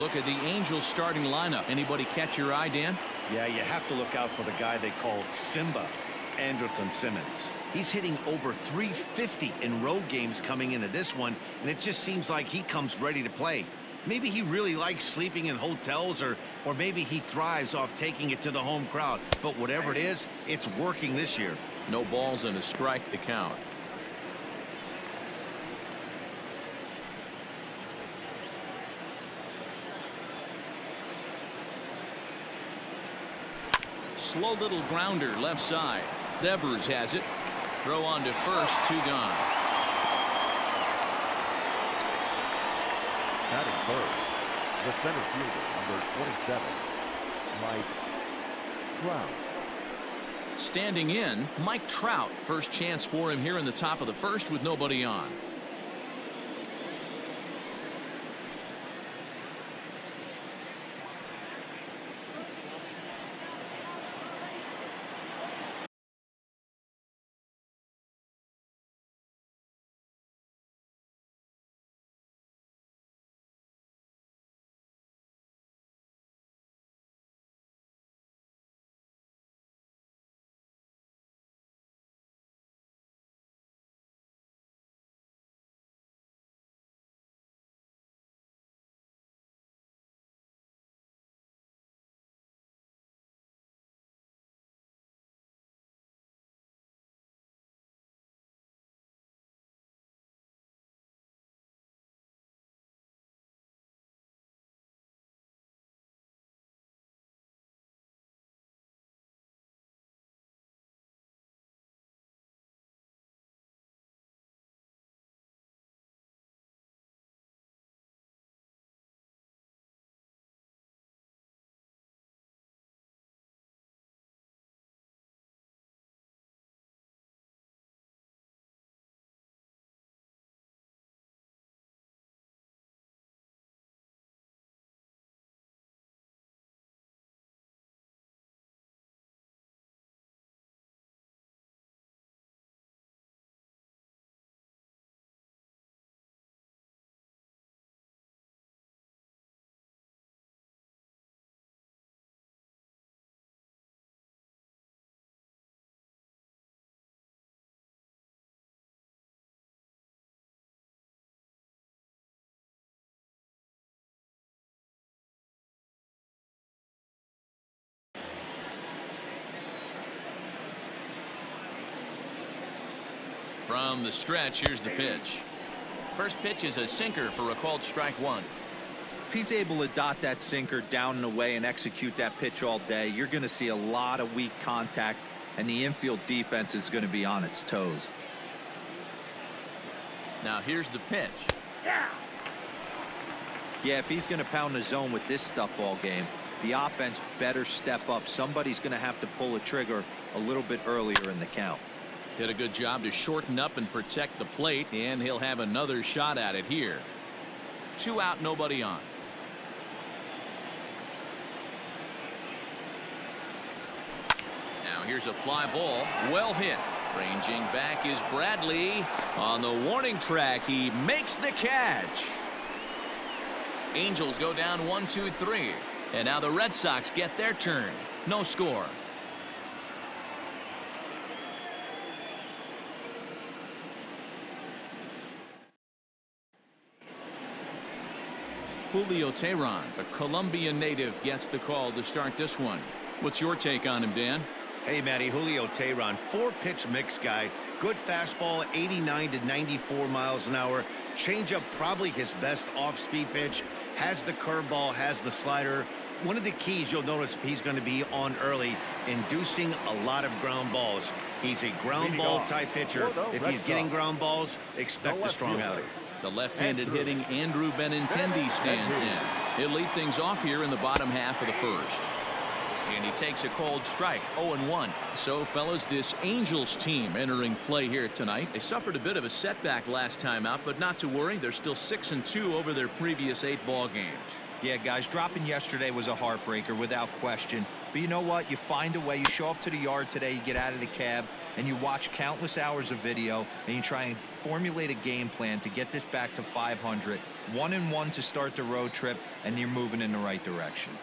Look at the Angels starting lineup. Anybody catch your eye, Dan? Yeah, you have to look out for the guy they call Simba, Andrelton Simmons. He's hitting over 350 in road games coming into this one, and it just seems like he comes ready to play. Maybe he really likes sleeping in hotels, or maybe he thrives off taking it to the home crowd. But whatever it is, it's working this year. No balls and a strike to count. Slow little grounder left side. Devers has it. Throw on to first, 2 gone. Batting first, the center fielder, number 27, Mike Trout. Standing in, Mike Trout. First chance for him here in the top of the first with nobody on. From the stretch, here's the pitch. First pitch is a sinker for a called strike 1. If he's able to dot that sinker down and away and execute that pitch all day, you're going to see a lot of weak contact, and the infield defense is going to be on its toes. Now here's the pitch. Yeah, if he's going to pound the zone with this stuff all game, the offense better step up. Somebody's going to have to pull a trigger a little bit earlier in the count. Did a good job to shorten up and protect the plate, and he'll have another shot at it here. 2 out, nobody on. Now here's a fly ball, well hit. Ranging back is Bradley. On the warning track, he makes the catch. Angels go down 1-2-3, and now the Red Sox get their turn. No score. Julio Teheran, the Colombian native, gets the call to start this one. What's your take on him, Dan? Hey, Matty, Julio Teheran, 4-pitch mix guy. Good fastball, 89 to 94 miles an hour. Changeup, probably his best off-speed pitch. Has the curveball, has the slider. One of the keys you'll notice he's going to be on early, inducing a lot of ground balls. He's a ground ball type pitcher. If he's getting ground balls, expect a strong outing. The left-handed hitting Andrew Benintendi stands in. He'll lead things off here in the bottom half of the first. And he takes a cold strike, 0-1. So, fellas, this Angels team entering play here tonight. They suffered a bit of a setback last time out, but not to worry. They're still 6-2 over their previous 8 ball games. Yeah, guys, dropping yesterday was a heartbreaker without question. But you know what? You find a way. You show up to the yard today, you get out of the cab, and you watch countless hours of video, and you try and formulate a game plan to get this back to 500. 1-1 to start the road trip, and you're moving in the right direction.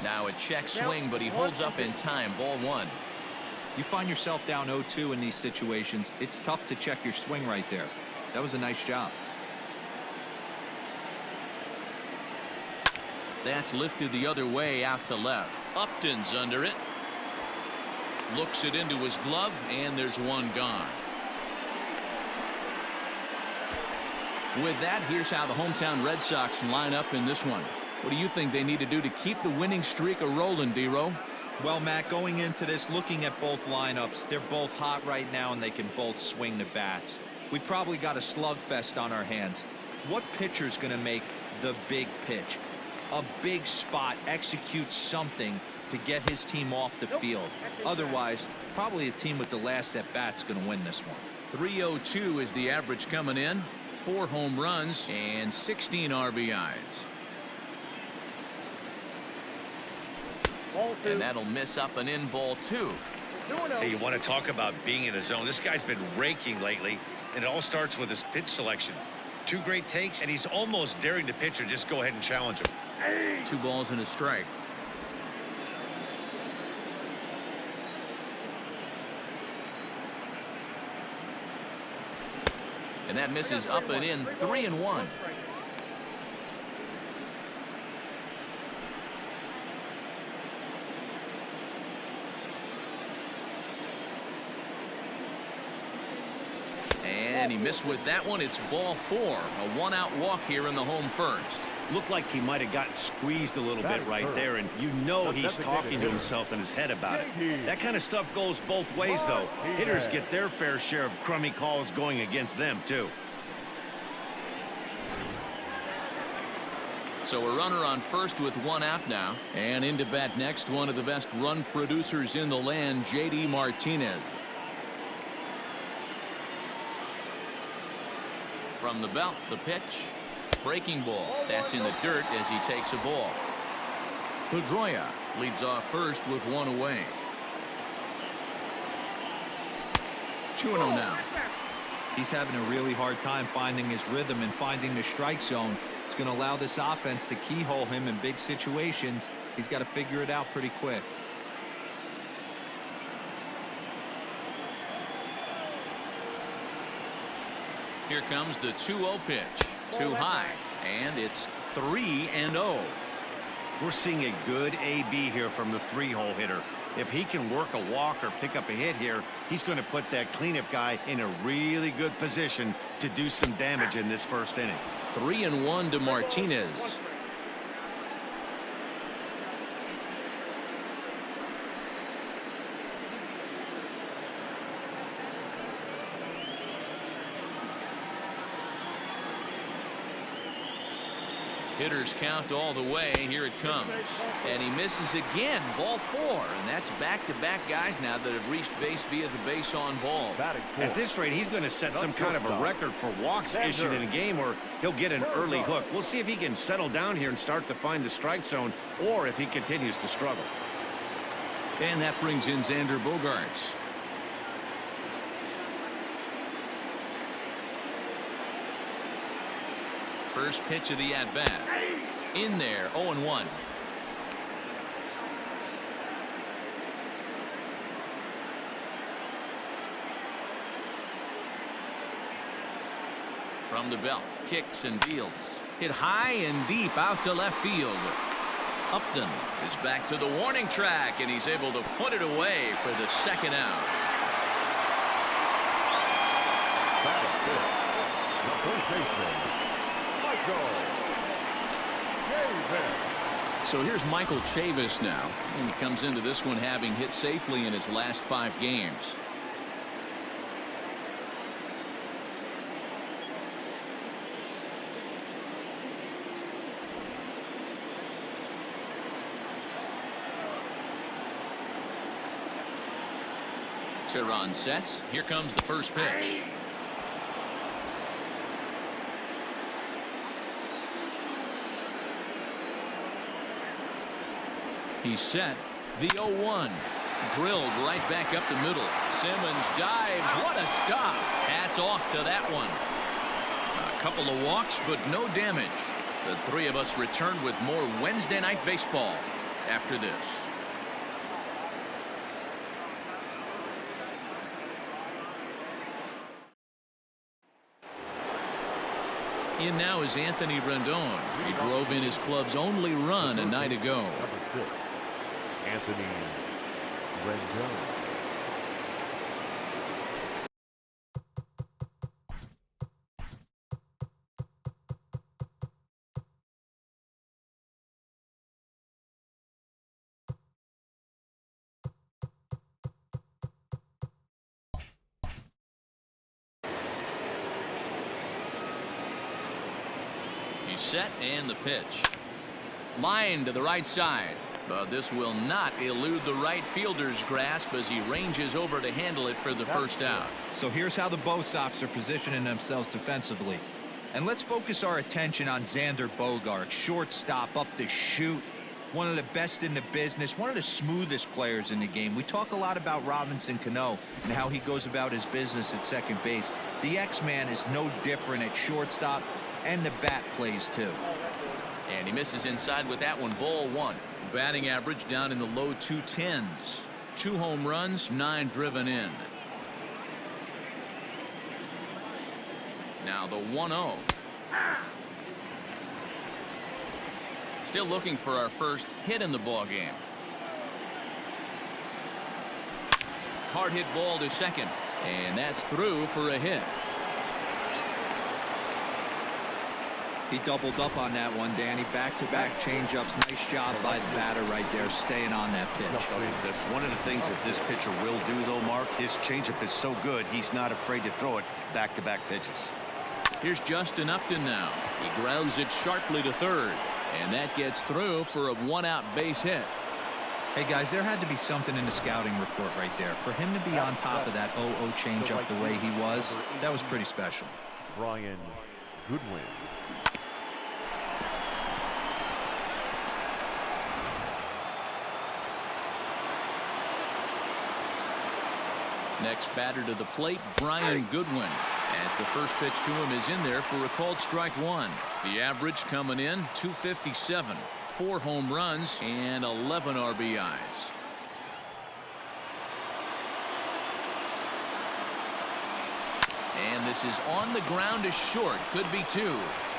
Now a check swing, but he holds up in time. Ball 1. You find yourself down 0-2 in these situations. It's tough to check your swing right there. That was a nice job. That's lifted the other way out to left. Upton's under it. Looks it into his glove, and there's one gone. With that, here's how the hometown Red Sox line up in this one. What do you think they need to do to keep the winning streak a-rolling, D-Row? Well, Matt, going into this, looking at both lineups, they're both hot right now, and they can both swing the bats. We probably got a slugfest on our hands. What pitcher's going to make the big pitch? A big spot, execute something to get his team off the field. Otherwise, probably a team with the last at bat's going to win this one. 302 is the average coming in. 4 home runs and 16 RBIs. And that'll miss up and in. Ball 2. Hey, you want to talk about being in a zone? This guy's been raking lately, and it all starts with his pitch selection. 2 great takes, and he's almost daring the pitcher just go ahead and challenge him. 2 balls and a strike. And that misses up and in. 3-1. And he missed with that one. It's ball 4. A 1-out walk here in the home first. Looked like he might have gotten squeezed a little bit right there, and you know he's talking to himself in his head about it. That kind of stuff goes both ways, though. Hitters get their fair share of crummy calls going against them, too. So a runner on first with 1 out now. And into bat next, one of the best run producers in the land, J.D. Martinez. From the belt, the pitch. Breaking ball. That's in the dirt as he takes a ball. Pedroia leads off first with 1 away. 2-0 now. He's having a really hard time finding his rhythm and finding the strike zone. It's going to allow this offense to keyhole him in big situations. He's got to figure it out pretty quick. Here comes the 2-0 pitch. Too high, and it's 3-0. We're seeing a good AB here from the 3-hole hitter. If he can work a walk or pick up a hit here, he's going to put that cleanup guy in a really good position to do some damage in this first inning. 3-1 to Martinez. Hitters count all the way. Here it comes. And he misses again. Ball 4. And that's back-to-back guys now that have reached base via the base on ball. At this rate, he's going to set some kind of a record for walks issued in a game, or he'll get an early hook. We'll see if he can settle down here and start to find the strike zone, or if he continues to struggle. And that brings in Xander Bogaerts. First pitch of the at-bat. In there, 0-1. From the belt, kicks and deals. Hit high and deep out to left field. Upton is back to the warning track, and he's able to put it away for the 2nd out. The first baseman, So here's Michael Chavis now, and he comes into this one having hit safely in his last 5 games. Teheran sets. Here comes the first pitch. He's set. The 0-1. Drilled right back up the middle. Simmons dives. What a stop. Hats off to that one. A couple of walks, but no damage. The three of us return with more Wednesday Night Baseball after this. In now is Anthony Rendon. He drove in his club's only run a night ago. Number 6, Anthony Rendon. He's set and the pitch. Line to the right side. But this will not elude the right fielder's grasp as he ranges over to handle it for the first out. So here's how the Bo Sox are positioning themselves defensively. And let's focus our attention on Xander Bogaerts, shortstop, up the chute. One of the best in the business, one of the smoothest players in the game. We talk a lot about Robinson Cano and how he goes about his business at second base. The X-Man is no different at shortstop, and the bat plays too. And he misses inside with that one. Ball 1. Batting average down in the low 210s. 2 home runs, 9 driven in. Now the 1-0. Still looking for our first hit in the ball game. Hard hit ball to second, and that's through for a hit. He doubled up on that one, Danny. Back-to-back changeups. Nice job by the batter right there, staying on that pitch. That's one of the things that this pitcher will do, though, Mark. His changeup is so good, he's not afraid to throw it back-to-back pitches. Here's Justin Upton now. He grounds it sharply to third, and that gets through for a 1-out base hit. Hey, guys, there had to be something in the scouting report right there. For him to be on top of that 0-0 changeup the way he was, that was pretty special. Brian Goodwin. Next batter to the plate, Brian Goodwin, as the first pitch to him is in there for a called strike 1. The average coming in 257, 4 home runs and 11 RBIs. And this is on the ground to short, could be 2.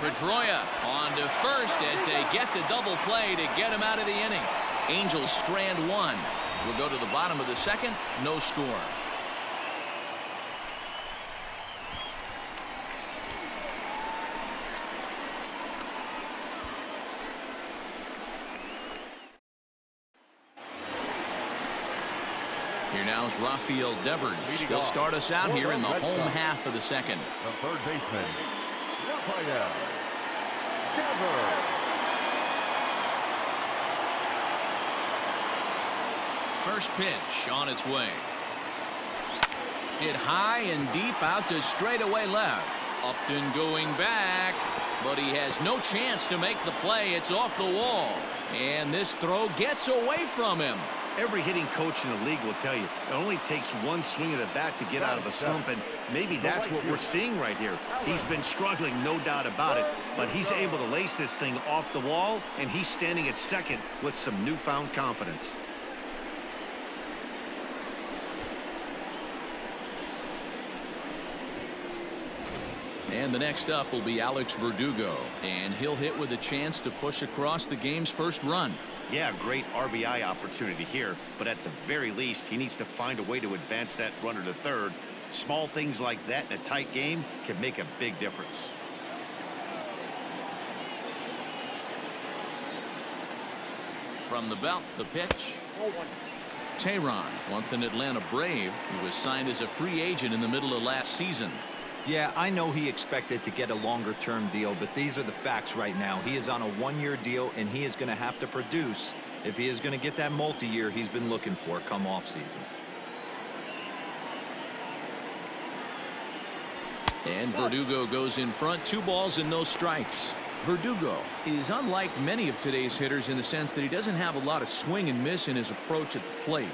Pedroia on to first as they get the double play to get him out of the inning. Angels strand 1. We'll go to the bottom of the second, no score. Here now is Rafael Devers. He'll start us out here in the home half of the second. The third baseman, Rafael Devers. First pitch on its way. Hit high and deep out to straightaway left. Upton going back, but he has no chance to make the play. It's off the wall, and this throw gets away from him. Every hitting coach in the league will tell you it only takes one swing of the bat to get out of a slump, and maybe that's what we're seeing right here. He's been struggling, no doubt about it, but he's able to lace this thing off the wall, and he's standing at second with some newfound confidence. And the next up will be Alex Verdugo, and he'll hit with a chance to push across the game's first run. Yeah, great RBI opportunity here, but at the very least, he needs to find a way to advance that runner to third. Small things like that in a tight game can make a big difference. From the belt, the pitch. Tehran, once an Atlanta Brave, who was signed as a free agent in the middle of last season. Yeah, I know he expected to get a longer-term deal, but these are the facts right now. He is on a 1-year deal, and he is going to have to produce if he is going to get that multi-year he's been looking for come off-season. And Verdugo goes in front, 2 balls and no strikes. Verdugo is unlike many of today's hitters in the sense that he doesn't have a lot of swing and miss in his approach at the plate.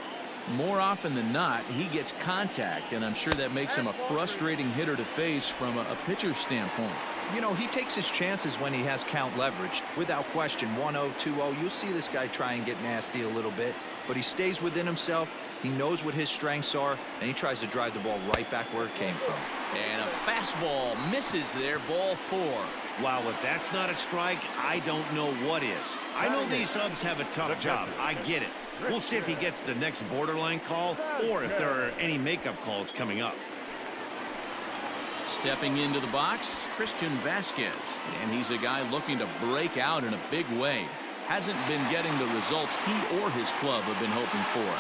More often than not, he gets contact, and I'm sure that makes him a frustrating hitter to face from a pitcher's standpoint. You know, he takes his chances when he has count leveraged. Without question, 1-0, 2-0, you'll see this guy try and get nasty a little bit, but he stays within himself. He knows what his strengths are, and he tries to drive the ball right back where it came from. And a fastball misses there, ball 4. Wow, if that's not a strike, I don't know what is. I know these subs have a tough job. I get it. We'll see if he gets the next borderline call or if there are any makeup calls coming up. Stepping into the box, Christian Vasquez, and he's a guy looking to break out in a big way. Hasn't been getting the results he or his club have been hoping for.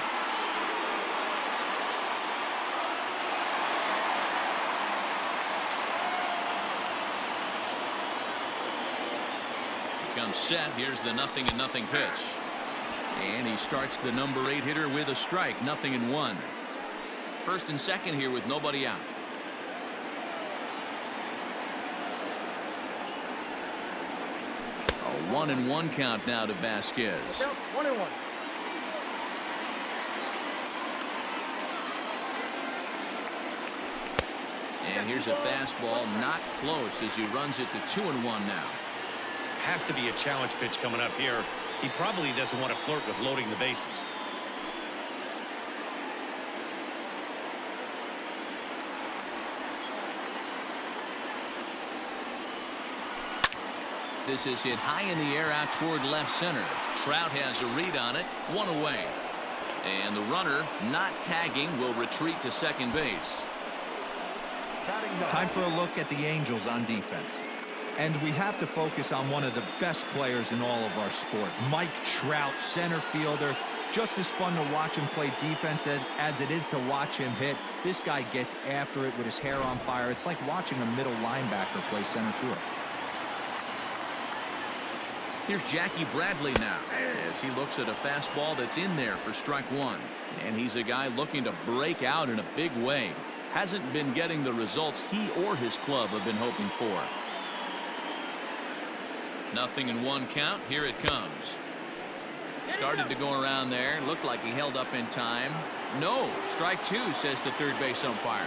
Comes set. Here's the 0-0 pitch. And he starts the number 8 hitter with a strike. 0-1. First and second here with nobody out. A 1-1 count now to Vasquez. 1-1. And here's a fastball not close as he runs it to 2-1 now. Has to be a challenge pitch coming up here. He probably doesn't want to flirt with loading the bases. This is hit high in the air out toward left center. Trout has a read on it. 1 away. And the runner, not tagging, will retreat to second base. Time for a look at the Angels on defense. And we have to focus on one of the best players in all of our sport. Mike Trout, center fielder. Just as fun to watch him play defense as it is to watch him hit. This guy gets after it with his hair on fire. It's like watching a middle linebacker play center field. Here's Jackie Bradley now as he looks at a fastball that's in there for strike 1. And he's a guy looking to break out in a big way. Hasn't been getting the results he or his club have been hoping for. 0-1 count. Here it comes. Started to go around there. Looked like he held up in time. No. Strike 2, says the third base umpire.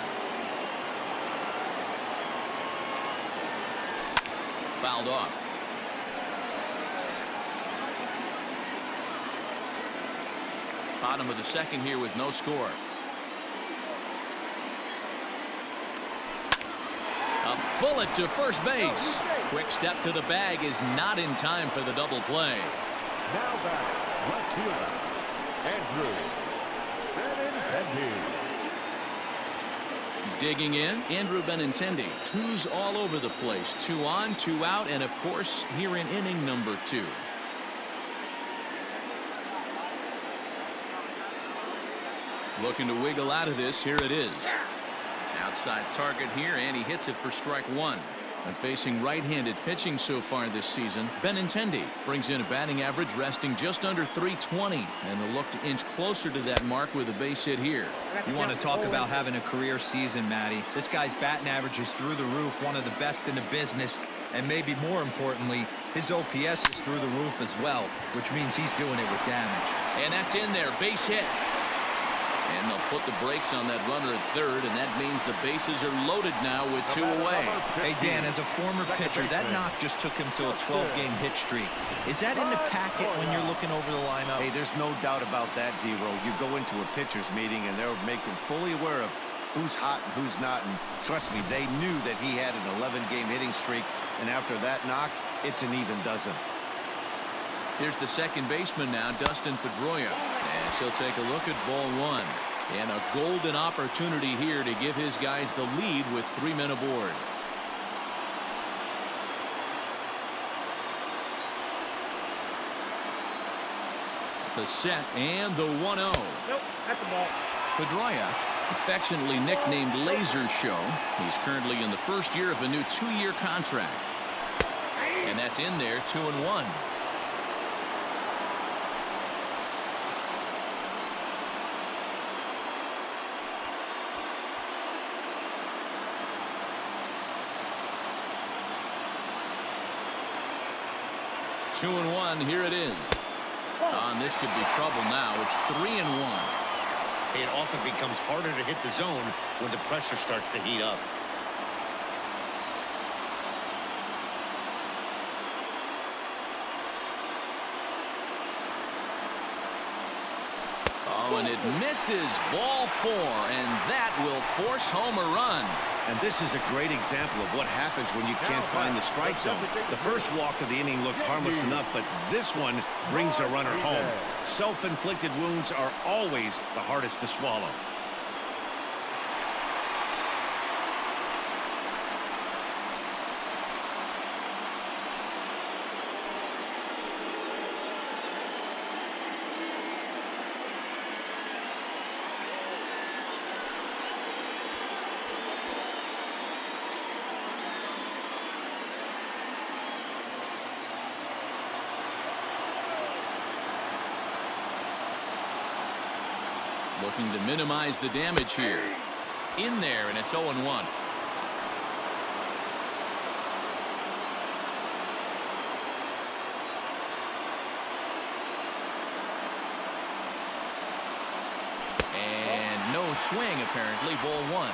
Fouled off. Bottom of the second here with no score. A bullet to first base. Quick step to the bag is not in time for the double play. Now back, left fielder, Andrew Benintendi. Digging in, Andrew Benintendi. 2's all over the place. 2 on, 2 out, and of course, here in inning number 2. Looking to wiggle out of this. Here it is. Outside target here, and he hits it for strike 1. And facing right-handed pitching so far this season, Benintendi brings in a batting average resting just under .320, and they'll look to inch closer to that mark with a base hit here. You want to talk about having a career season, Matty. This guy's batting average is through the roof, one of the best in the business, and maybe more importantly, his OPS is through the roof as well, which means he's doing it with damage. And that's in there, base hit. And they'll put the brakes on that runner at third, and that means the bases are loaded now with 2 away. Hey, Dan, as a former pitcher, that knock just took him to a 12-game hit streak. Is that in the packet when you're looking over the lineup? Hey, there's no doubt about that, D-Row. You go into a pitcher's meeting, and they're making fully aware of who's hot and who's not. And trust me, they knew that he had an 11-game hitting streak, and after that knock, it's an even dozen. Here's the second baseman now, Dustin Pedroia, as he'll take a look at ball 1. And a golden opportunity here to give his guys the lead with 3 men aboard. The set and the 1-0. Nope, that's the ball. Pedroia, affectionately nicknamed Laser Show. He's currently in the first year of a new 2-year contract. And that's in there, 2-1. 2-1. Here it is. And this could be trouble now. It's 3-1. It often becomes harder to hit the zone when the pressure starts to heat up. Oh, and it misses. Ball 4, and that will force home a run. And this is a great example of what happens when you can't find the strike zone. The first walk of the inning looked harmless enough, but this one brings a runner home. Self-inflicted wounds are always the hardest to swallow. Looking to minimize the damage here. In there, and it's 0-1. And no swing, apparently. Ball 1.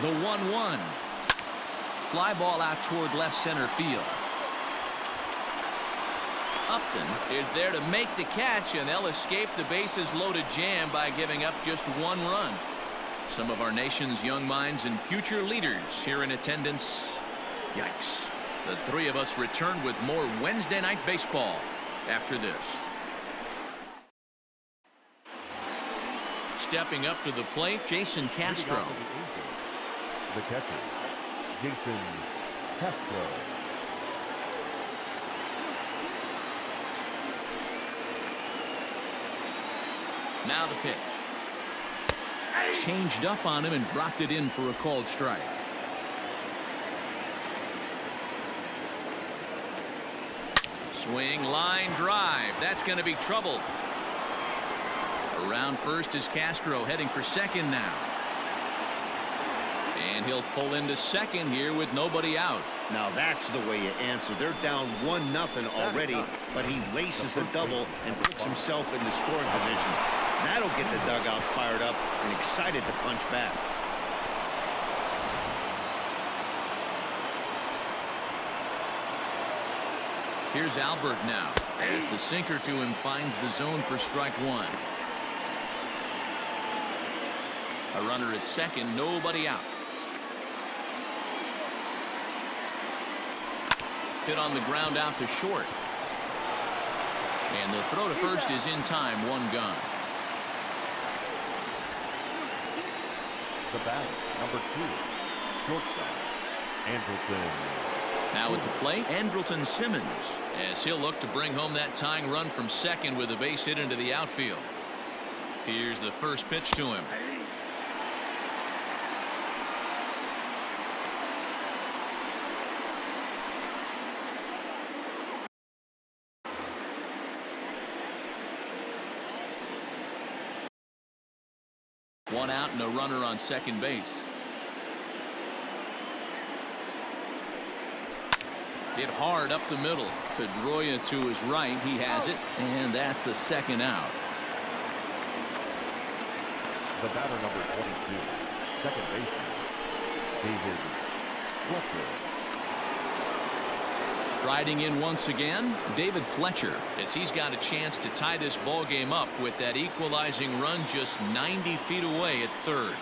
The 1-1. Fly ball out toward left center field. Upton is there to make the catch, and they'll escape the bases loaded jam by giving up just 1 run. Some of our nation's young minds and future leaders here in attendance. Yikes. The three of us return with more Wednesday Night Baseball after this. Stepping up to the plate, Jason Castro. The catcher, Jason Castro. Now the pitch. Changed up on him and dropped it in for a called strike. Swing, line drive. That's going to be trouble. Around first is Castro, heading for second now. And he'll pull into second here with nobody out. Now that's the way you answer. They're down 1-0 already, but he laces the double and puts himself in the scoring position. That'll get the dugout fired up and excited to punch back. Here's Albert now, as the sinker to him finds the zone for strike 1. A runner at second, nobody out. Hit on the ground out to short. And the throw to first is in time, 1 gone. The batter, number 2, shortstop, Andrelton. Now at the plate, Andrelton Simmons, as he'll look to bring home that tying run from second with a base hit into the outfield. Here's the first pitch to him. One out and a runner on second base. Hit hard up the middle. Pedroia to his right. He has it, and that's the second out. The batter, number 22, second baseman, David Fletcher. Striding in once again, David Fletcher, as he's got a chance to tie this ball game up with that equalizing run just 90 feet away at third.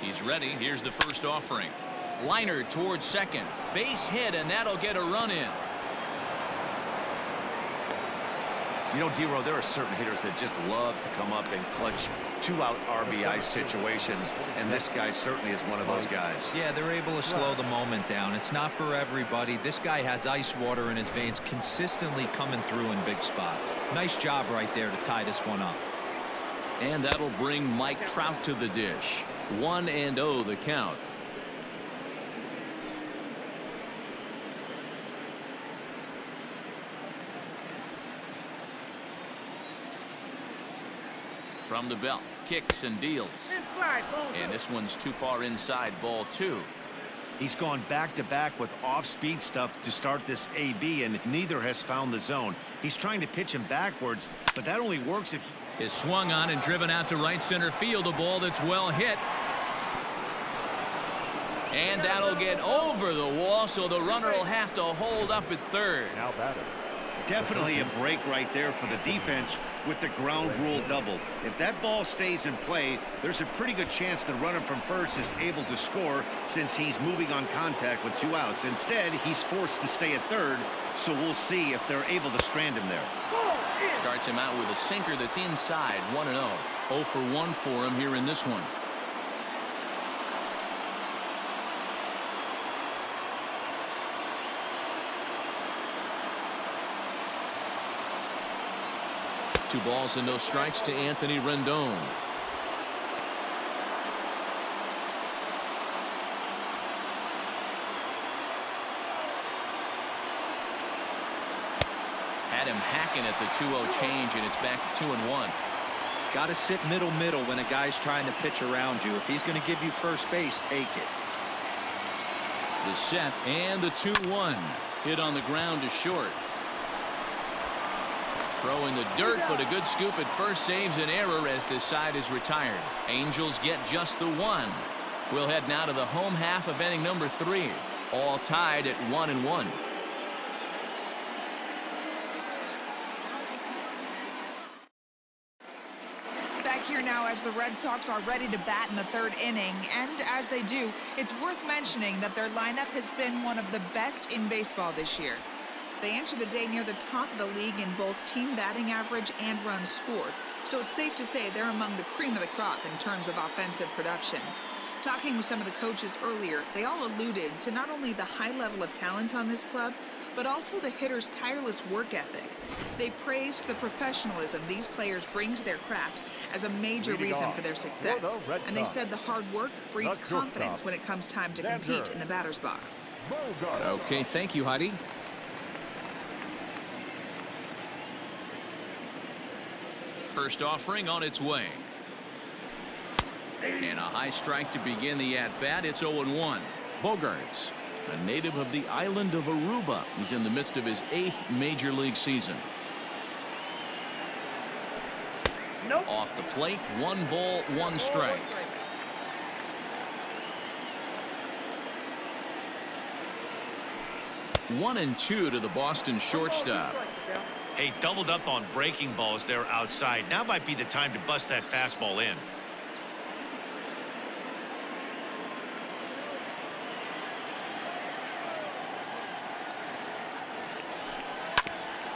He's ready. Here's the first offering. Liner towards second. Base hit, and that'll get a run in. You know, D-Row, there are certain hitters that just love to come up and clutch two-out RBI situations, and this guy certainly is one of those guys. Yeah, they're able to slow the moment down. It's not for everybody. This guy has ice water in his veins, consistently coming through in big spots. Nice job right there to tie this one up. And that'll bring Mike Trout to the dish. 1-0 the count. From the belt, kicks and deals. And this one's too far inside, ball 2. He's gone back-to-back with off-speed stuff to start this AB, and neither has found the zone. He's trying to pitch him backwards, but that only works if Is swung on and driven out to right center field. A ball that's well hit. And that'll get over the wall, so the runner will have to hold up at third. Now batter. Definitely a break right there for the defense with the ground rule double. If that ball stays in play, there's a pretty good chance the runner from first is able to score since he's moving on contact with 2 outs. Instead, he's forced to stay at third, so we'll see if they're able to strand him there. Starts him out with a sinker that's inside. 1-0. 0 for 1 for him here in this one. Two balls and no strikes to Anthony Rendon. Had him hacking at the 2-0 change, and it's back to 2-1. Got to sit middle when a guy's trying to pitch around you. If he's going to give you first base, take it. The set and the 2-1. Hit on the ground to short. Throw in the dirt, but a good scoop at first saves an error as this side is retired. Angels get just the 1. We'll head now to the home half of inning number 3. All tied at 1-1. Back here now as the Red Sox are ready to bat in the 3rd inning, and as they do, it's worth mentioning that their lineup has been one of the best in baseball this year. They enter the day near the top of the league in both team batting average and runs scored, so it's safe to say they're among the cream of the crop in terms of offensive production. Talking with some of the coaches earlier, they all alluded to not only the high level of talent on this club, but also the hitters' tireless work ethic. They praised the professionalism these players bring to their craft as a major reason for their success, and they said the hard work breeds confidence when it comes time to compete in the batter's box. Okay, thank you, Heidi. First offering on its way. And a high strike to begin the at-bat. It's 0-1. Bogaerts, a native of the island of Aruba. He's in the midst of his 8th major league season. Off the plate, 1 ball, 1 strike. One and 2 to the Boston shortstop. Hey, doubled up on breaking balls there outside. Now might be the time to bust that fastball in.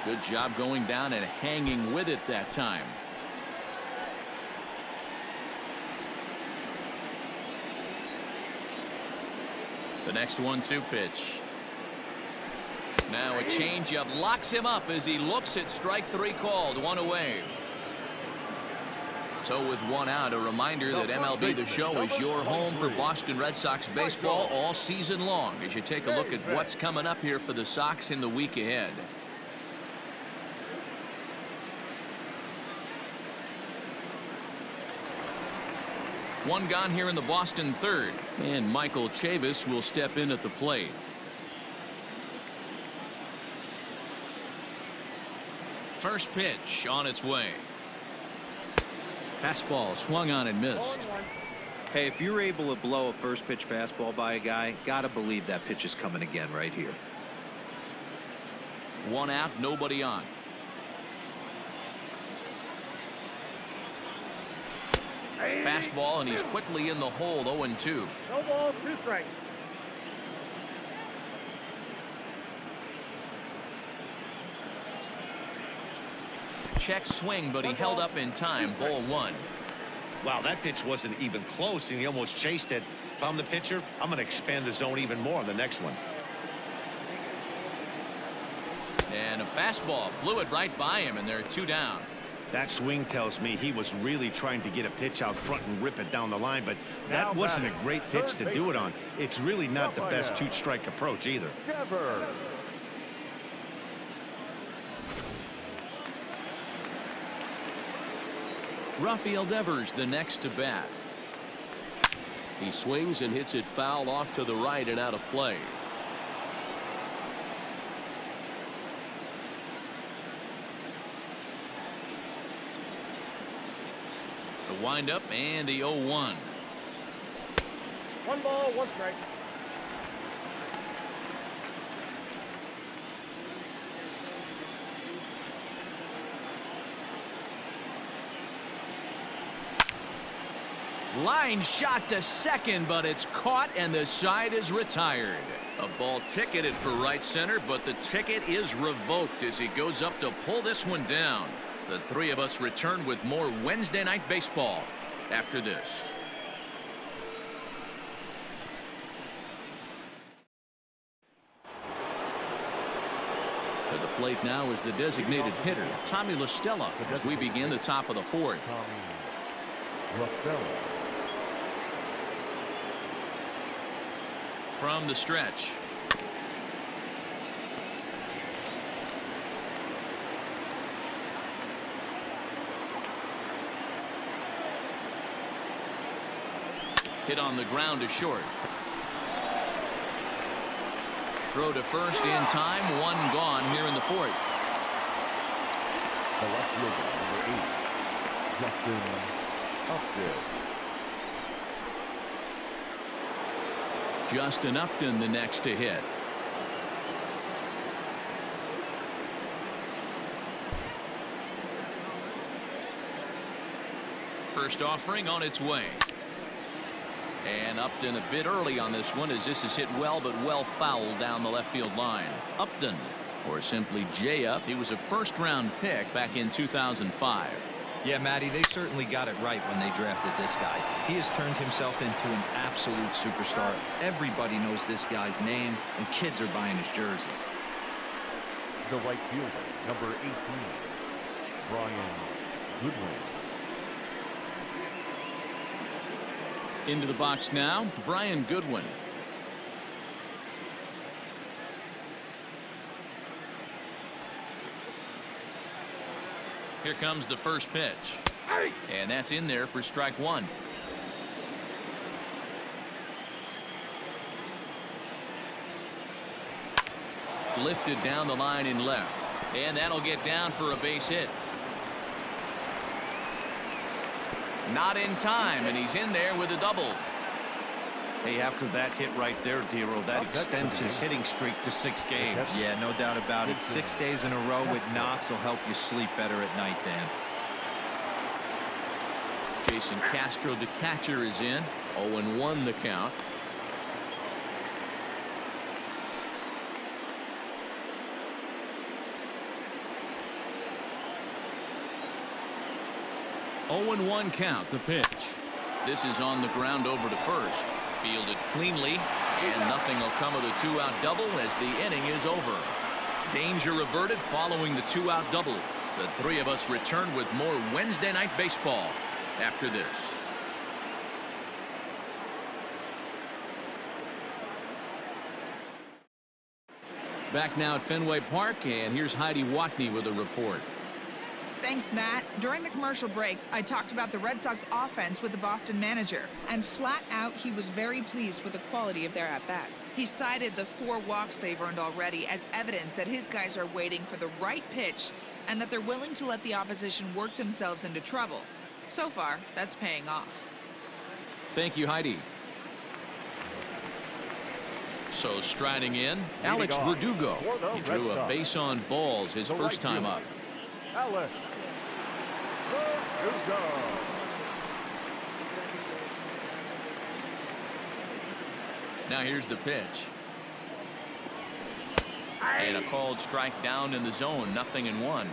Good job going down and hanging with it that time. The next 1-2 pitch. Now a changeup locks him up as he looks at strike 3 called. 1 away. So with 1 out, a reminder that MLB The Show is your home for Boston Red Sox baseball all season long as you take a look at what's coming up here for the Sox in the week ahead. One gone here in the Boston 3rd, and Michael Chavis will step in at the plate. First pitch on its way. Fastball swung on and missed. Hey, if you're able to blow a first pitch fastball by a guy, gotta believe that pitch is coming again right here. 1 out, nobody on. Fastball, and he's quickly in the hole. 0-2. No balls, 2 strikes. check swing, but he held up in time. Ball 1. Wow, that pitch wasn't even close, and he almost chased it. If I'm the pitcher, I'm going to expand the zone even more on the next one. And a fastball blew it right by him, and they're 2 down. That swing tells me he was really trying to get a pitch out front and rip it down the line, but that wasn't a great pitch to do it on. It's really not the best two-strike approach either. Devers. Rafael Devers the next to bat. He swings and hits it foul off to the right and out of play. The windup and the 0-1. 1 ball, 1 strike. Line shot to second, but it's caught and the side is retired. A ball ticketed for right center, but the ticket is revoked as he goes up to pull this one down. The 3 of us return with more Wednesday Night Baseball after this. To the plate now is the designated hitter, Tommy La Stella, as we begin the top of the 4th. La Stella. From the stretch. Hit on the ground to short. Throw to first in time. 1 gone here in the 4th. The left fielder, number 8, Justin Upton. Justin Upton the next to hit. First offering on its way. And Upton a bit early on this one as this is hit well, but well fouled down the left field line. Upton, or simply J-Up, he was a first-round pick back in 2005. Yeah, Matty, they certainly got it right when they drafted this guy. He has turned himself into an absolute superstar. Everybody knows this guy's name, and kids are buying his jerseys. The right fielder, number 18, Brian Goodwin. Into the box now, Brian Goodwin. Here comes the first pitch. And that's in there for strike 1. Lifted down the line in left. And that'll get down for a base hit. Not in time, and he's in there with a double. Hey, after that hit right there, Dero, that extends his hitting streak to 6 games. Yeah, no doubt about it. 6 days in a row with knocks will help you sleep better at night, Dan. Jason Castro, the catcher, is in. 0-1 the count. Oh, 1 count, the pitch. This is on the ground over to first. Fielded cleanly, and nothing will come of the 2-out double as the inning is over. Danger averted following the 2-out double. The 3 of us return with more Wednesday Night Baseball after this. Back now at Fenway Park, and here's Heidi Watney with a report. Thanks, Matt. During the commercial break, I talked about the Red Sox offense with the Boston manager, and flat out, he was very pleased with the quality of their at-bats. He cited the 4 walks they've earned already as evidence that his guys are waiting for the right pitch and that they're willing to let the opposition work themselves into trouble. So far, that's paying off. Thank you, Heidi. So striding in, Alex Verdugo. He drew a base on balls his first time up. Alex Verdugo. Now here's the pitch. And a called strike down in the zone, 0-1.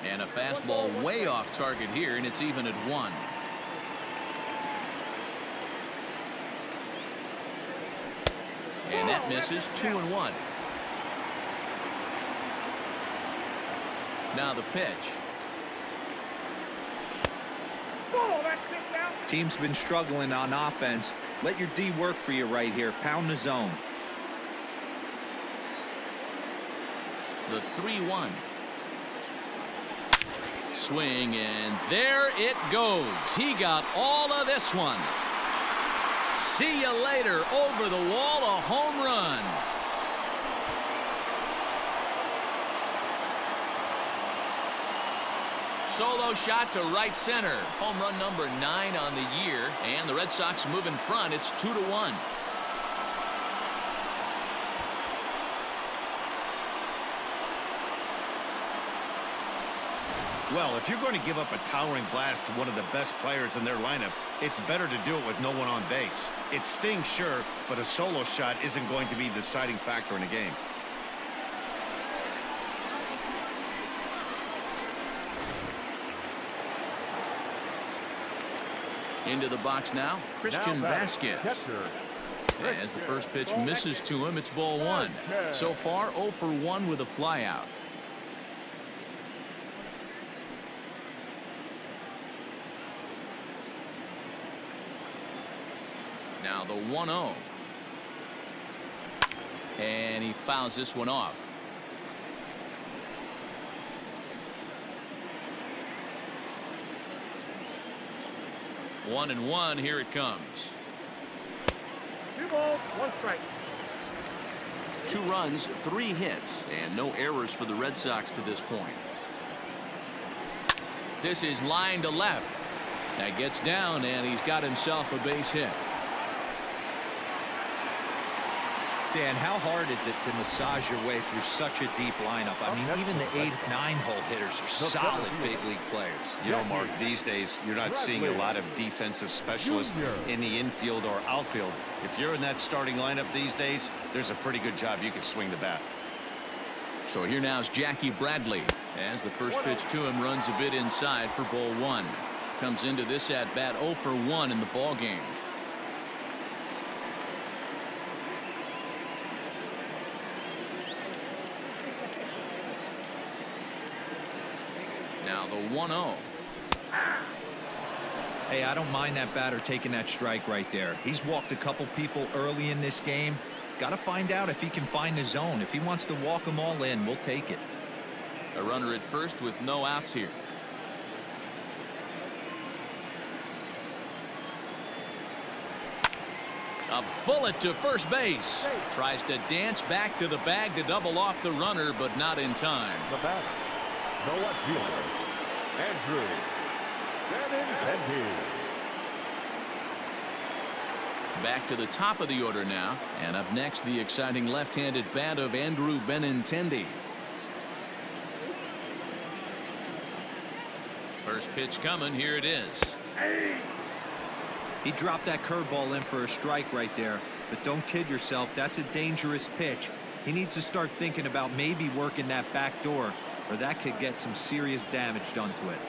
And a fastball way off target here, and it's even at 1. And that misses. 2-1. Now the pitch. Team's been struggling on offense. Let your D work for you right here. Pound the zone. The 3-1. Swing, and there it goes. He got all of this one. See you later. Over the wall, a home run. Solo shot to right center. Home run number 9 on the year, and the Red Sox move in front. It's 2-1. Well, if you're going to give up a towering blast to one of the best players in their lineup, it's better to do it with no one on base. It stings, sure, but a solo shot isn't going to be the deciding factor in a game. Into the box now, Christian Now batting, Vasquez. catcher, As the first pitch misses to him, it's ball 1. So far, 0 for 1 with a flyout. Now the 1-0. And he fouls this one off. One and one. Here it comes. 2 balls, 1 strike. 2 runs, 3 hits, and no errors for the Red Sox to this point. This is line to left. That gets down, and he's got himself a base hit. Dan, how hard is it to massage your way through such a deep lineup? I mean, even the 8, 9-hole hitters are solid big league players. You know, Mark, these days you're not seeing a lot of defensive specialists in the infield or outfield. If you're in that starting lineup these days, there's a pretty good job you can swing the bat. So here now is Jackie Bradley, as the first pitch to him runs a bit inside for ball 1. Comes into this at bat 0 for 1 in the ball game. Now the 1-0. Hey, I don't mind that batter taking that strike right there. He's walked a couple people early in this game. Got to find out if he can find the zone. If he wants to walk them all in, we'll take it. A runner at first with no outs here. A bullet to first base. Tries to dance back to the bag to double off the runner, but not in time. The batter, the left fielder, Andrew Benintendi. Back to the top of the order now, and up next the exciting left-handed bat of Andrew Benintendi. First pitch coming. Here it is. He dropped that curveball in for a strike right there, but don't kid yourself. That's a dangerous pitch. He needs to start thinking about maybe working that back door, or that could get some serious damage done to it.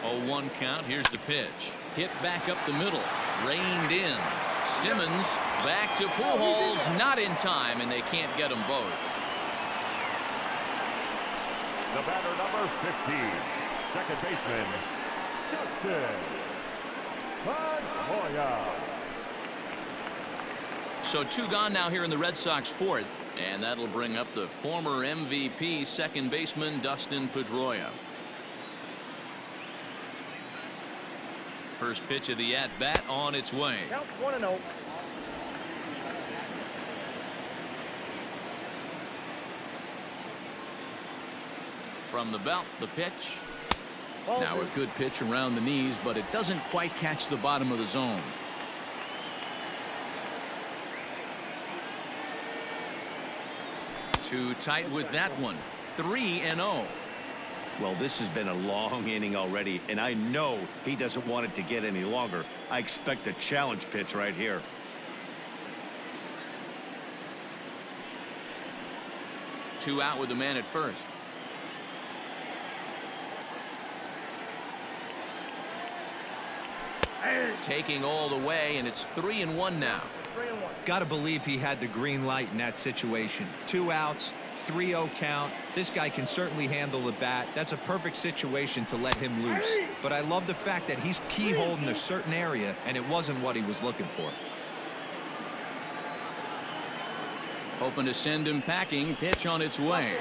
0-1 count. Here's the pitch. Hit back up the middle. Reined in. Simmons back to Pujols. Not in time, and they can't get them both. The batter, number 15, second baseman, Justin Pedroia. So 2 gone now here in the Red Sox 4th, and that'll bring up the former MVP second baseman Dustin Pedroia. First pitch of the at-bat on its way. Count 1-0. From the belt, the pitch. Now a good pitch around the knees, but it doesn't quite catch the bottom of the zone. Too tight with that one. 3-0. Well, this has been a long inning already, and I know he doesn't want it to get any longer. I expect a challenge pitch right here. Two out with the man at first. Taking all the way, and it's 3-1 now. Got to believe he had the green light in that situation. 2 outs, 3-0 count. This guy can certainly handle the bat. That's a perfect situation to let him loose. But I love the fact that he's keyholed in a certain area, and it wasn't what he was looking for. Hoping to send him packing. Pitch on its way.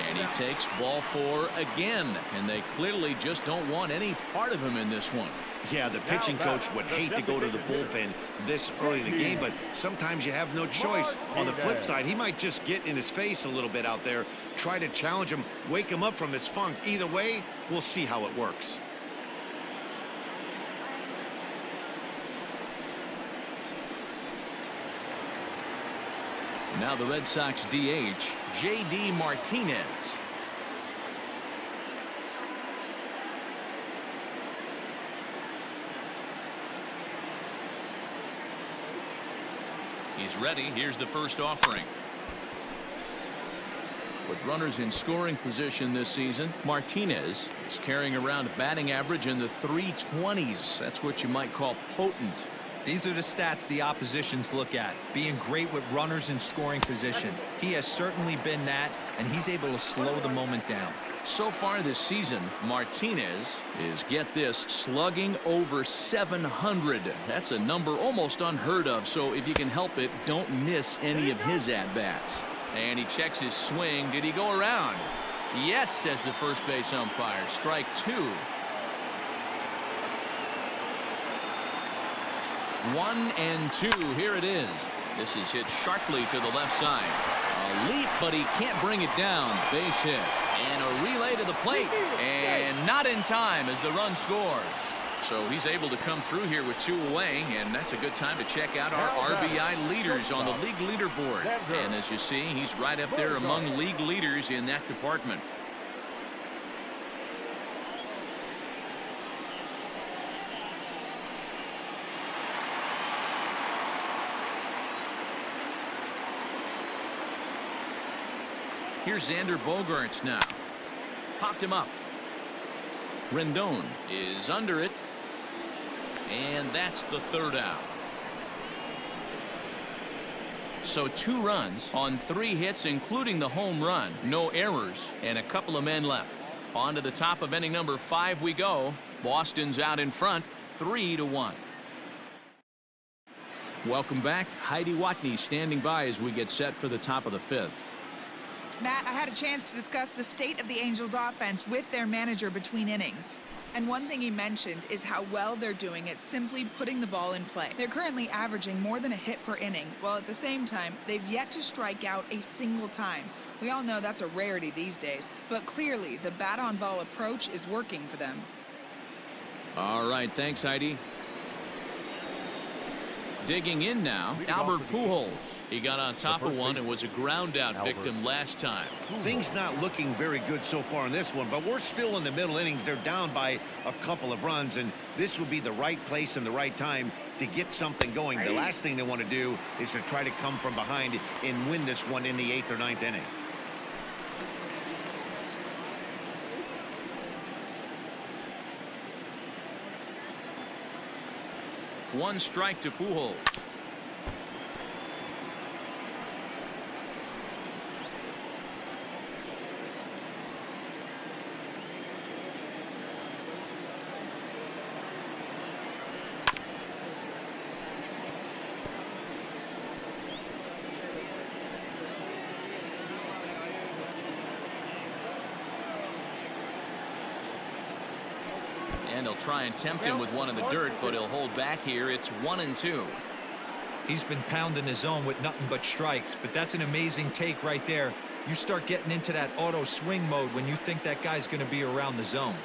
And he takes ball 4 again. And they clearly just don't want any part of him in this one. Yeah, the pitching coach would hate to go to the bullpen this early in the game, but sometimes you have no choice. On the flip side, he might just get in his face a little bit out there, try to challenge him, wake him up from his funk. Either way, we'll see how it works. Now the Red Sox DH, J.D. Martinez. He's ready. Here's the first offering. With runners in scoring position this season, Martinez is carrying around a batting average in the 320s. That's what you might call potent. These are the stats the oppositions look at. Being great with runners in scoring position. He has certainly been that, and he's able to slow the moment down. So far this season, Martinez is, get this, slugging over 700. That's a number almost unheard of, so if you can help it, don't miss any of his at-bats. And he checks his swing. Did he go around? Yes, says the first base umpire. Strike 2. 1-2. Here it is. This is hit sharply to the left side. A leap, but he can't bring it down. Base hit. And a relay to the plate. And not in time as the run scores. So he's able to come through here with 2 away, and that's a good time to check out our RBI leaders on the league leaderboard. And as you see, he's right up there among league leaders in that department. Here's Xander Bogaerts now. Popped him up. Rendon is under it. And that's the 3rd out. So 2 runs on 3 hits, including the home run. No errors, and a couple of men left. On to the top of inning number 5 we go. Boston's out in front, 3-1. Welcome back. Heidi Watney standing by as we get set for the top of the 5th. Matt, I had a chance to discuss the state of the Angels offense with their manager between innings. And one thing he mentioned is how well they're doing at simply putting the ball in play. They're currently averaging more than a hit per inning, while at the same time, they've yet to strike out a single time. We all know that's a rarity these days, but clearly the bat-on-ball approach is working for them. All right, thanks, Heidi. Digging in now, Albert Pujols. He got on top of one and was a ground-out victim last time. Things not looking very good so far in this one, but we're still in the middle innings. They're down by a couple of runs, and this would be the right place and the right time to get something going. The last thing they want to do is to try to come from behind and win this one in the 8th or 9th inning. One strike to Pujols. And he'll try and tempt him with one in the dirt, but he'll hold back here. It's 1-2. He's been pounding his zone with nothing but strikes, but that's an amazing take right there. You start getting into that auto swing mode when you think that guy's going to be around the zone.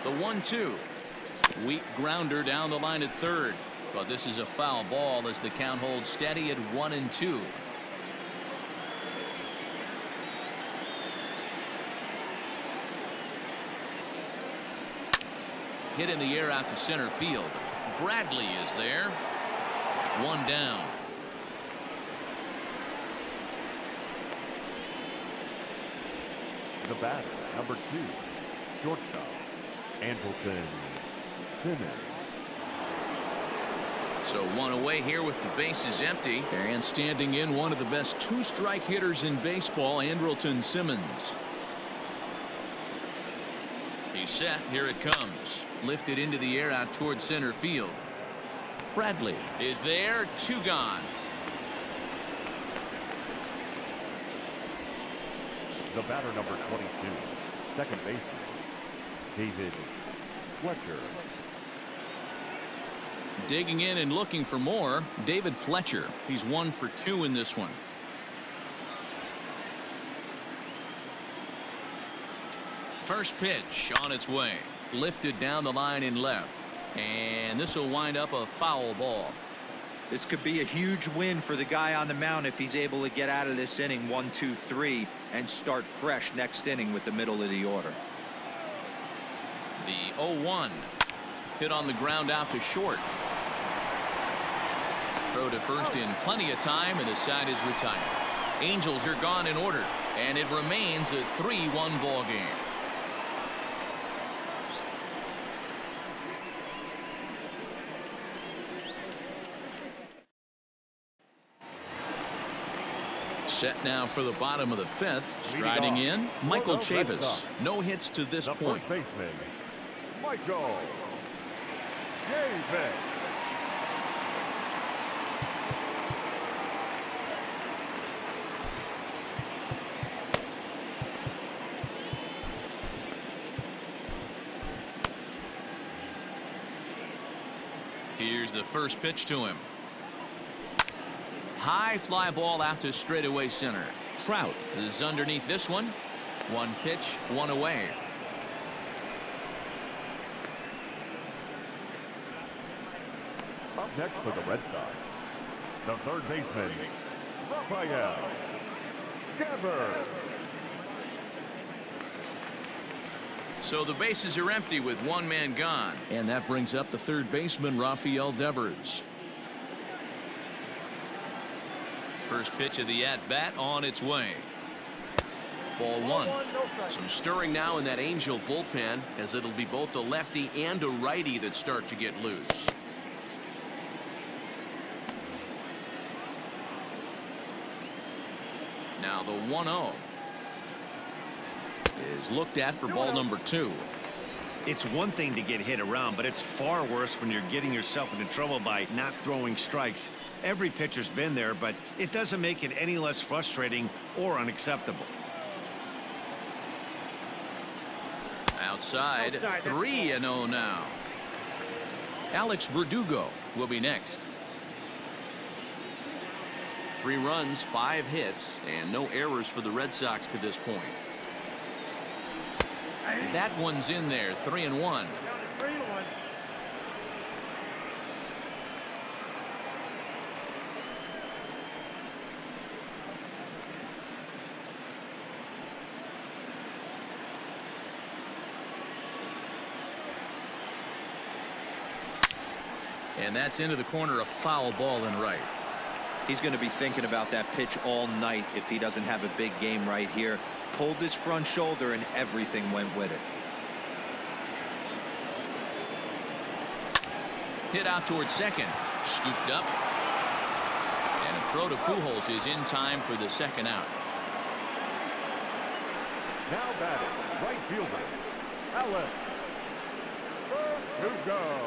The 1-2. Weak grounder down the line at 3rd, but this is a foul ball as the count holds steady at 1-2. Hit in the air out to center field. Bradley is there. 1 down. The batter, number 2, shortstop, Andrelton Simmons. So one away here with the bases empty. And standing in, one of the best two-strike hitters in baseball, Andrelton Simmons. He's set. Here it comes. Lifted into the air out towards center field. Bradley is there. 2 gone. The batter, number 22, second baseman, David Fletcher. Digging in and looking for more, David Fletcher. He's 1 for 2 in this one. First pitch on its way. Lifted down the line in left. And this will wind up a foul ball. This could be a huge win for the guy on the mound if he's able to get out of this inning 1, 2, 3 and start fresh next inning with the middle of the order. The 0-1 hit on the ground out to short. Throw to first in plenty of time, and the side is retired. Angels are gone in order, and it remains a 3-1 ball game. Set now for the bottom of the 5th. Striding in, Michael Chavis. No hits to this point. First baseman, Michael Chavis. Here's the first pitch to him. High fly ball out to straightaway center. Trout is underneath this one. 1 pitch, 1 away. Up next for the Red Sox, the third baseman, Rafael Devers. So the bases are empty with 1 man gone. And that brings up the third baseman, Rafael Devers. First pitch of the at-bat on its way. Ball 1. Some stirring now in that Angel bullpen, as it'll be both a lefty and a righty that start to get loose. Now the 1-0 is looked at for ball number 2. It's one thing to get hit around, but it's far worse when you're getting yourself into trouble by not throwing strikes. Every pitcher's been there, but it doesn't make it any less frustrating or unacceptable. Outside 3-0 now. Alex Verdugo will be next. 3 runs, 5 hits, and no errors for the Red Sox to this point. That one's in there. 3-1. And that's into the corner, a foul ball and right. He's going to be thinking about that pitch all night if he doesn't have a big game right here. Pulled his front shoulder and everything went with it. Hit out towards second. Scooped up. And a throw to Pujols is in time for the second out. Now batting, right fielder, Alex Verdugo.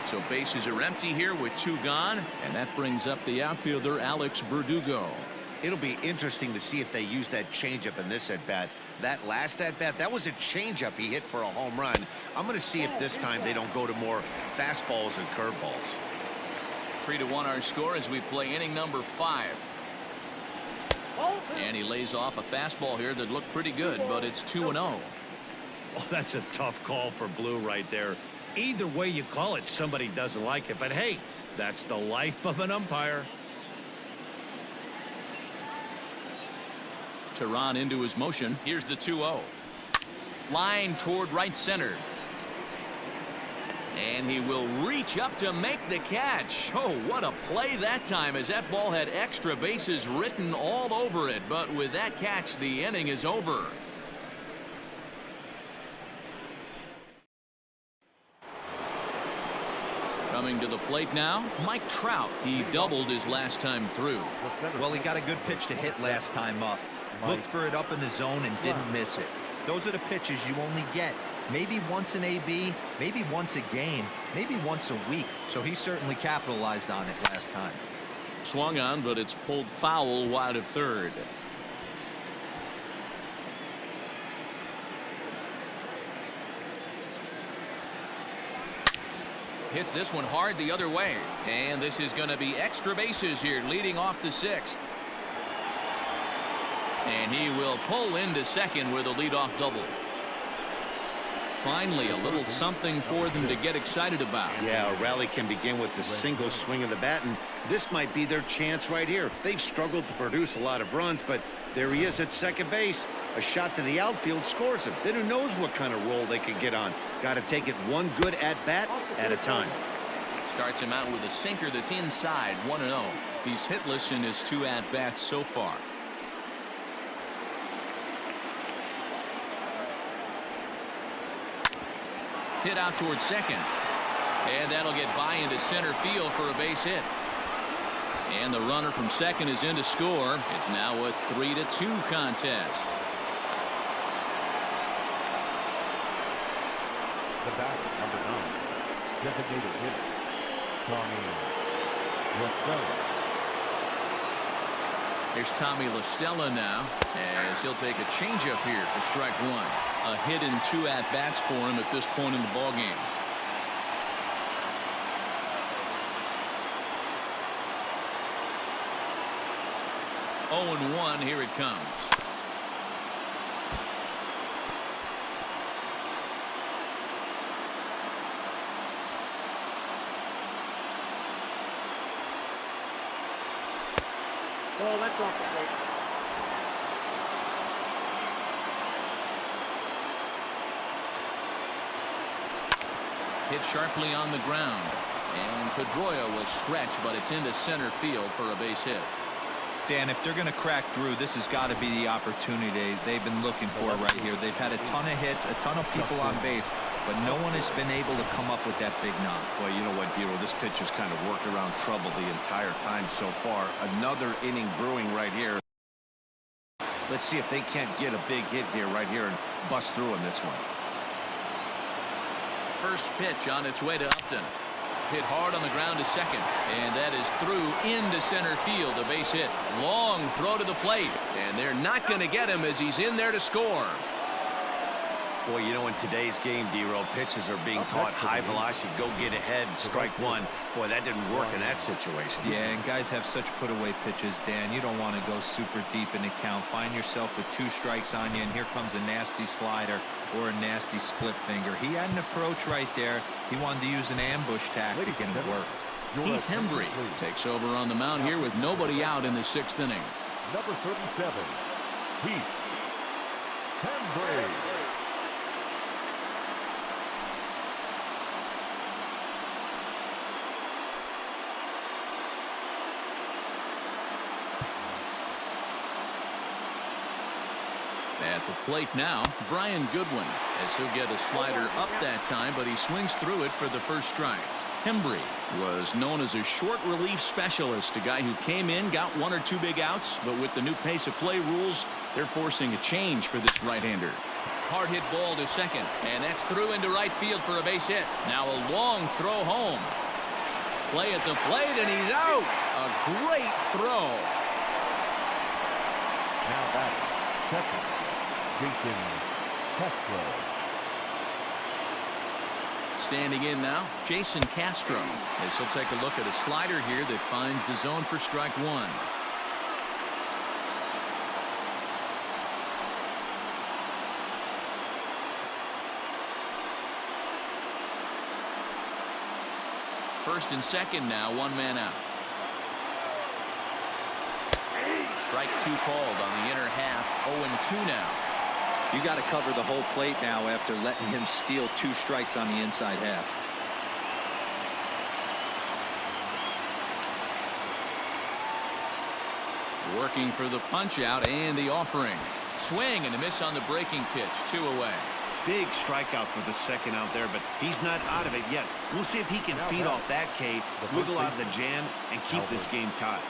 So bases are empty here with 2 gone, and that brings up the outfielder Alex Verdugo. It'll be interesting to see if they use that changeup in this at-bat. That last at-bat, that was a changeup he hit for a home run. I'm going to see if this time they don't go to more fastballs and curveballs. 3-1 our score as we play inning number 5. And he lays off a fastball here that looked pretty good, but it's 2-0. Oh, that's a tough call for Blue right there. Either way you call it, somebody doesn't like it. But hey, that's the life of an umpire. Teheran into his motion. Here's the 2-0. Line toward right center. And he will reach up to make the catch. Oh, what a play that time, as that ball had extra bases written all over it. But with that catch, the inning is over. Coming to the plate now, Mike Trout. He doubled his last time through. Well, he got a good pitch to hit last time up. Looked for it up in the zone and didn't miss it. Those are the pitches you only get maybe once an AB, maybe once a game, maybe once a week. So he certainly capitalized on it last time. Swung on, but it's pulled foul wide of third. Hits this one hard the other way. And this is going to be extra bases here, leading off the sixth. And he will pull into second with a leadoff double. Finally, a little something for them to get excited about. Yeah, a rally can begin with a single swing of the bat, and this might be their chance right here. They've struggled to produce a lot of runs, but there he is at second base. A shot to the outfield scores him. Then who knows what kind of roll they could get on. Got to take it one good at-bat at a time. Starts him out with a sinker that's inside, 1-0. He's hitless in his 2 at-bats so far. Hit out towards second. And that'll get by into center field for a base hit. And the runner from second is in to score. It's now a 3-2 contest. The batter, number 9, designated hitter, Tommy LaStella. Here's Tommy LaStella now, as he'll take a changeup here for strike one. A hit in 2 at-bats for him at this point in the ballgame. Oh, 0-1, here it comes. Oh, that's off the plate. Hit sharply on the ground. And Pedroia will stretch, but it's into center field for a base hit. Dan, if they're going to crack Drew, this has got to be the opportunity they've been looking for right here. They've had a ton of hits, a ton of people on base, but no one has been able to come up with that big knock. Well, you know what, Dero, this pitcher's kind of worked around trouble the entire time so far. Another inning brewing right here. Let's see if they can't get a big hit here right here and bust through in this one. First pitch on its way to Upton. Hit hard on the ground to second, and that is through into center field. A base hit. Long throw to the plate, and they're not going to get him as he's in there to score. Boy, you know, in today's game, Dero, pitchers are being taught high velocity, go get ahead, strike one. Boy, that didn't work in that situation. Yeah, and guys have such put-away pitches, Dan. You don't want to go super deep in the count. Find yourself with 2 strikes on you, and here comes a nasty slider or a nasty split finger. He had an approach right there. He wanted to use an ambush tactic, and it worked. Heath Hembree takes over on the mound here with nobody out in the 6th inning. Number 37, Heath Hembree. At the plate now, Brian Goodwin, as he'll get a slider up that time, but he swings through it for the first strike. Hembree was known as a short relief specialist, a guy who came in, got 1 or 2 big outs, but with the new pace of play rules, they're forcing a change for this right-hander. Hard hit ball to second, and that's through into right field for a base hit. Now a long throw home. Play at the plate, and he's out. A great throw. Now back, second, Jason Castro. Standing in now, Jason Castro, as he'll take a look at a slider here that finds the zone for strike one. First and second now, 1 man out. Strike 2 called on the inner half, 0-2 now. You got to cover the whole plate now after letting him steal 2 strikes on the inside half. Working for the punch out and the offering. Swing and a miss on the breaking pitch, 2 away. big strikeout for the second out there, but he's not out of it yet. We'll see if he can feed off that K, wiggle out of the jam, and keep this game tied.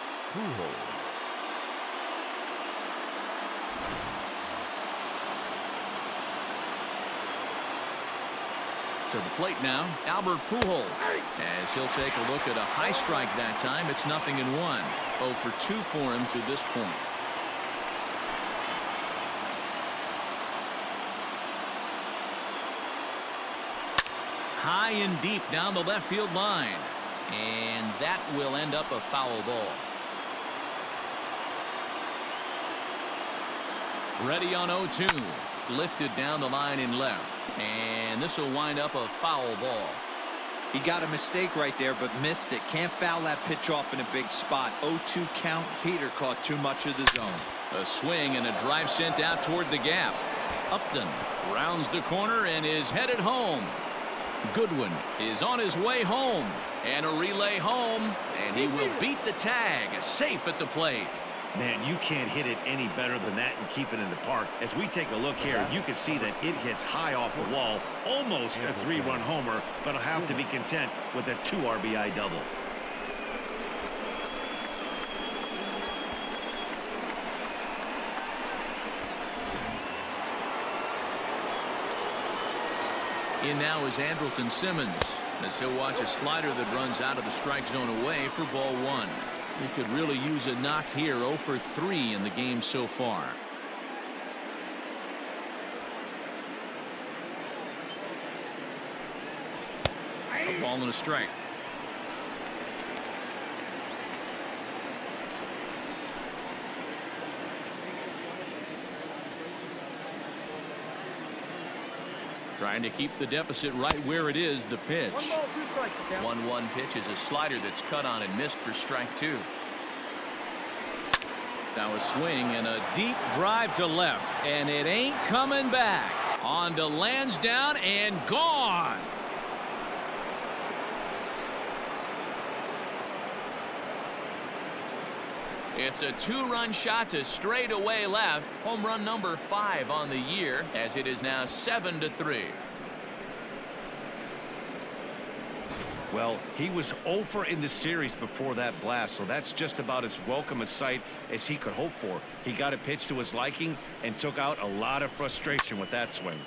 To the plate now, Albert Pujols. As he'll take a look at a high strike that time, it's 0-1. 0 for 2 for him to this point. High and deep down the left field line. And that will end up a foul ball. Ready on 0-2. Lifted down the line in left. And this will wind up a foul ball. He got a mistake right there, but missed it. Can't foul that pitch off in a big spot. 0-2 count. Heater caught too much of the zone. A swing and a drive sent out toward the gap. Upton rounds the corner and is headed home. Goodwin is on his way home. And a relay home. And he will beat the tag. Safe at the plate. Man, you can't hit it any better than that and keep it in the park. As we take a look here, you can see that it hits high off the wall. Almost a 3-run homer, but he'll have to be content with a 2 RBI double. In now is Andrelton Simmons, as he'll watch a slider that runs out of the strike zone away for ball 1. He could really use a knock here. 0 for 3 in the game so far. A ball and a strike. Trying to keep the deficit right where it is. The pitch. 1-1 pitch is a slider that's cut on and missed for strike 2. Now a swing and a deep drive to left, and it ain't coming back. On to Lansdowne and gone. It's a 2-run shot to straightaway left. Home run number 5 on the year, as it is now 7-3. Well, he was 0 for in the series before that blast, so that's just about as welcome a sight as he could hope for. He got a pitch to his liking and took out a lot of frustration with that swing.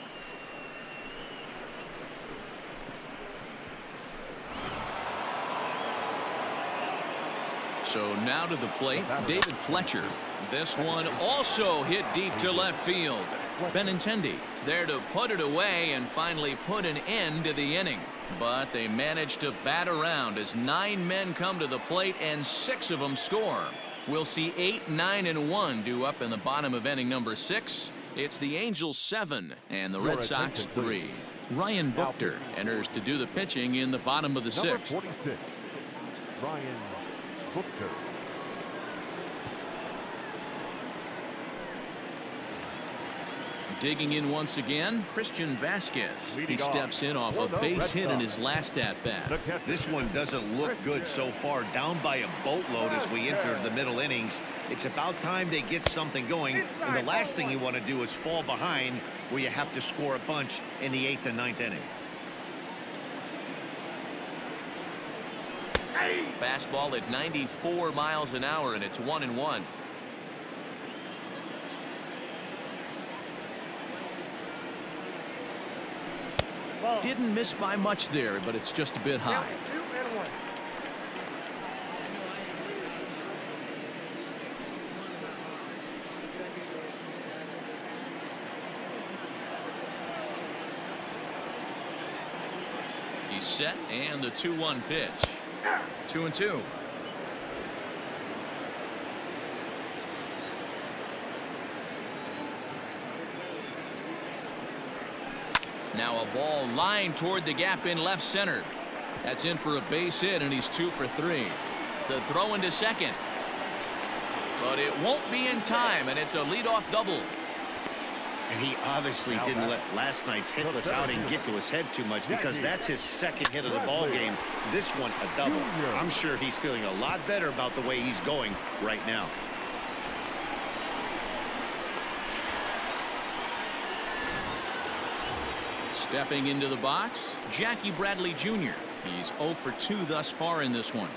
So now to the plate, David Fletcher. This one also hit deep to left field. Benintendi is there to put it away and finally put an end to the inning. But they managed to bat around as 9 men come to the plate and 6 of them score. We'll see 8, 9, and 1 due up in the bottom of inning number 6. It's the Angels 7 and the Red Sox 3. Ryan Buchter enters to do the pitching in the bottom of the 6th. 46, Ryan Buchter. Digging in once again, Christian Vasquez. He steps in off a base hit in his last at-bat. This one doesn't look good so far. Down by a boatload as we enter the middle innings. It's about time they get something going. And the last thing you want to do is fall behind where you have to score a bunch in the 8th and 9th inning. Fastball at 94 miles an hour, and it's 1-1. Didn't miss by much there, but it's just a bit high. He's set, and the 2-1 pitch. 2-2. Now a ball lined toward the gap in left center. That's in for a base hit, and he's 2 for 3. The throw into second. But it won't be in time, and it's a leadoff double. And he obviously didn't let last night's hitless outing get to his head too much, because that's his second hit of the ball game. This one a double. I'm sure he's feeling a lot better about the way he's going right now. Stepping into the box, Jackie Bradley Jr. He's 0 for 2 thus far in this one.